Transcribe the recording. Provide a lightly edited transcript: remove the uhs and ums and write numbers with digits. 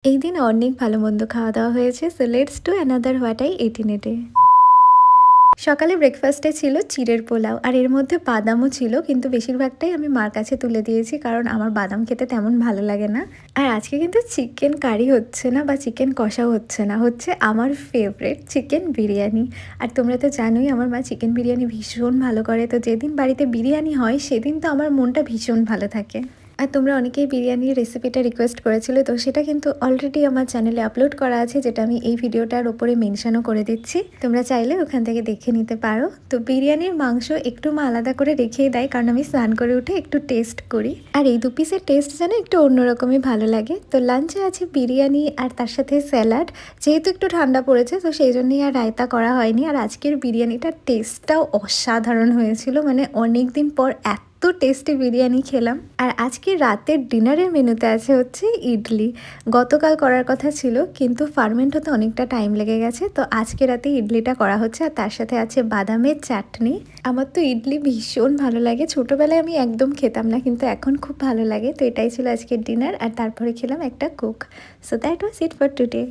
এই দিন অনেক ভালো মন্দ খাওয়া দাওয়া হয়েছে। So let's do another what I ate in a day. সকালে ব্রেকফাস্টে ছিল চিড়ের পোলাও, আর এর মধ্যে বাদামও ছিল, কিন্তু বেশিরভাগটাই আমি মার কাছে তুলে দিয়েছি কারণ আমার বাদাম খেতে তেমন ভালো লাগে না। আর আজকে কিন্তু চিকেন কারি হচ্ছে না বা চিকেন কষাও হচ্ছে না, হচ্ছে আমার ফেভারিট চিকেন বিরিয়ানি। আর তোমরা তো জানোই আমার মা চিকেন বিরিয়ানি ভীষণ ভালো করে, তো যেদিন বাড়িতে বিরিয়ানি হয় সেদিন তো আমার মনটা ভীষণ ভালো থাকে। আর তোমরা অনেকেই বিরিয়ানির রেসিপিটা রিকোয়েস্ট করেছিলে, তো সেটা কিন্তু অলরেডি আমার চ্যানেলে আপলোড করা আছে, যেটা আমি এই ভিডিওটার ওপরে মেনশনও করে দিচ্ছি। তোমরা চাইলে ওখান থেকে দেখে নিতে পারো। তো বিরিয়ানির মাংস একটু মা আলাদা করে রেখেই দেয়, কারণ আমি স্নান করে উঠে একটু টেস্ট করি, আর এই 2 পিসের টেস্ট যেন একটু অন্যরকমই ভালো লাগে। তো লাঞ্চে আছে বিরিয়ানি আর তার সাথে স্যালাড। যেহেতু একটু ঠান্ডা পড়েছে তো সেই জন্যই আর রায়তা করা হয়নি। আর আজকের বিরিয়ানিটার টেস্টটাও অসাধারণ হয়েছিল, মানে অনেক দিন পর এত টেস্টি বিরিয়ানি খেলাম। আর আজকে রাতের ডিনারের মেনুতে আছে হচ্ছে ইডলি। গতকাল করার কথা ছিল, কিন্তু ফার্মেন্ট হতে অনেকটা টাইম লেগে গেছে, তো আজকে রাতে ইডলিটা করা হচ্ছে। আর তার সাথে আছে বাদামের চাটনি। আমার তো ইডলি ভীষণ ভালো লাগে, ছোটোবেলায় আমি একদম খেতাম না, কিন্তু এখন খুব ভালো লাগে। তো এটাই ছিল আজকের ডিনার, আর তারপরে খেলাম একটা Coke. So that was it for today.